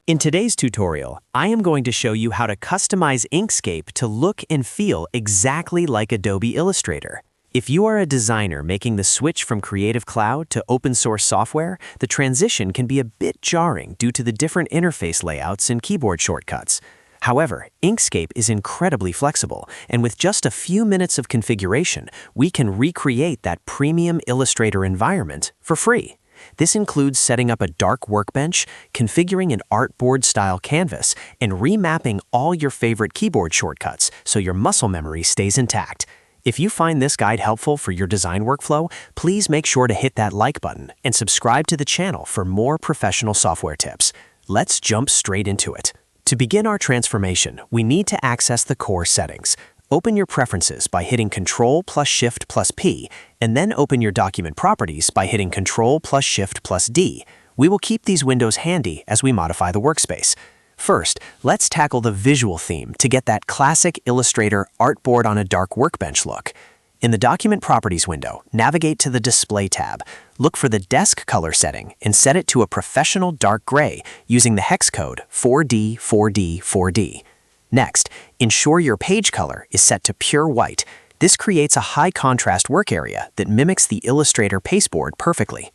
In today's tutorial, I am going to show you how to customize Inkscape to look and feel exactly like Adobe Illustrator. If you are a designer making the switch from Creative Cloud to open source software, the transition can be a bit jarring due to the different interface layouts and keyboard shortcuts. However, Inkscape is incredibly flexible, and with just a few minutes of configuration, we can recreate that premium Illustrator environment for free. This includes setting up a dark workbench, configuring an artboard-style canvas, and remapping all your favorite keyboard shortcuts so your muscle memory stays intact. If you find this guide helpful for your design workflow, please make sure to hit that like button and subscribe to the channel for more professional software tips. Let's jump straight into it. To begin our transformation, we need to access the core settings. Open your preferences by hitting Ctrl+Shift+P, and then open your document properties by hitting Ctrl+Shift+D. We will keep these windows handy as we modify the workspace. First, let's tackle the visual theme to get that classic Illustrator artboard on a dark workbench look. In the Document Properties window, navigate to the Display tab. Look for the Desk Color setting and set it to a professional dark gray using the hex code 4D4D4D. Next, ensure your page color is set to pure white. This creates a high contrast work area that mimics the Illustrator pasteboard perfectly.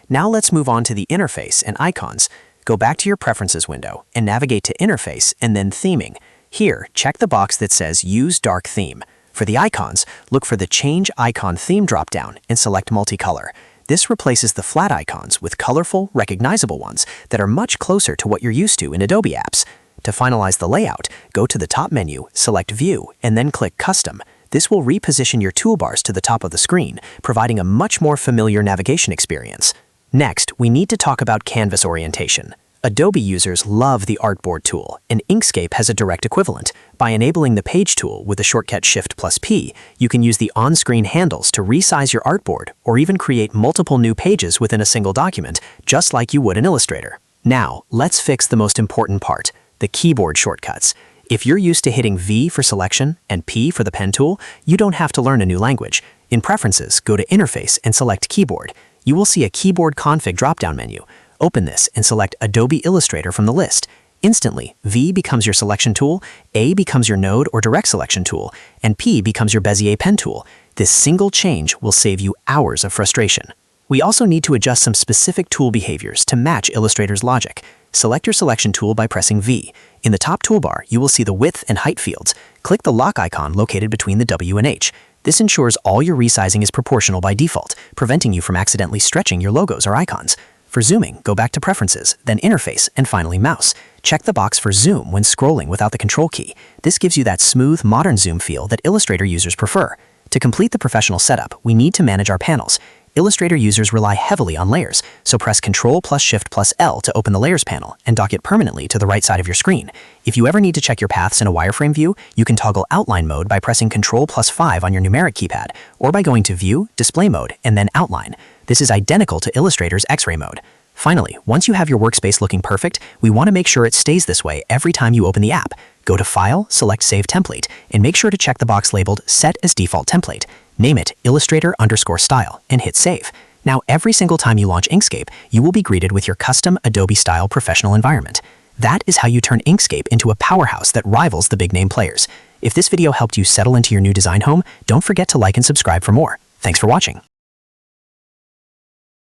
Now let's move on to the interface and icons. Go back to your Preferences window and navigate to Interface and then Theming. Here, check the box that says Use Dark Theme. For the icons, look for the Change Icon Theme dropdown and select Multicolor. This replaces the flat icons with colorful, recognizable ones that are much closer to what you're used to in Adobe apps. To finalize the layout, go to the top menu, select View, and then click Custom. This will reposition your toolbars to the top of the screen, providing a much more familiar navigation experience. Next, we need to talk about canvas orientation. Adobe users love the Artboard tool, and Inkscape has a direct equivalent. By enabling the Page tool with the shortcut Shift+P, you can use the on-screen handles to resize your artboard or even create multiple new pages within a single document, just like you would in Illustrator. Now, let's fix the most important part: the keyboard shortcuts. If you're used to hitting V for selection and P for the pen tool, you don't have to learn a new language. In Preferences, go to Interface and select Keyboard. You will see a Keyboard Config drop-down menu. Open this and select Adobe Illustrator from the list. Instantly, V becomes your selection tool, A becomes your node or direct selection tool, and P becomes your Bezier pen tool. This single change will save you hours of frustration. We also need to adjust some specific tool behaviors to match Illustrator's logic. Select your selection tool by pressing V. In the top toolbar, you will see the width and height fields. Click the lock icon located between the W and H. This ensures all your resizing is proportional by default, preventing you from accidentally stretching your logos or icons. For zooming, go back to Preferences, then Interface, and finally Mouse. Check the box for Zoom when scrolling without the Control key. This gives you that smooth, modern zoom feel that Illustrator users prefer. To complete the professional setup, we need to manage our panels. Illustrator users rely heavily on layers, so press Ctrl+Shift+L to open the Layers panel and dock it permanently to the right side of your screen. If you ever need to check your paths in a wireframe view, you can toggle Outline mode by pressing Ctrl+5 on your numeric keypad, or by going to View, Display mode, and then Outline. This is identical to Illustrator's X-ray mode. Finally, once you have your workspace looking perfect, we want to make sure it stays this way every time you open the app. Go to File, select Save Template, and make sure to check the box labeled Set as Default Template. Name it Illustrator_style and hit Save. Now, every single time you launch Inkscape, you will be greeted with your custom Adobe-style professional environment. That is how you turn Inkscape into a powerhouse that rivals the big-name players. If this video helped you settle into your new design home, don't forget to like and subscribe for more. Thanks for watching.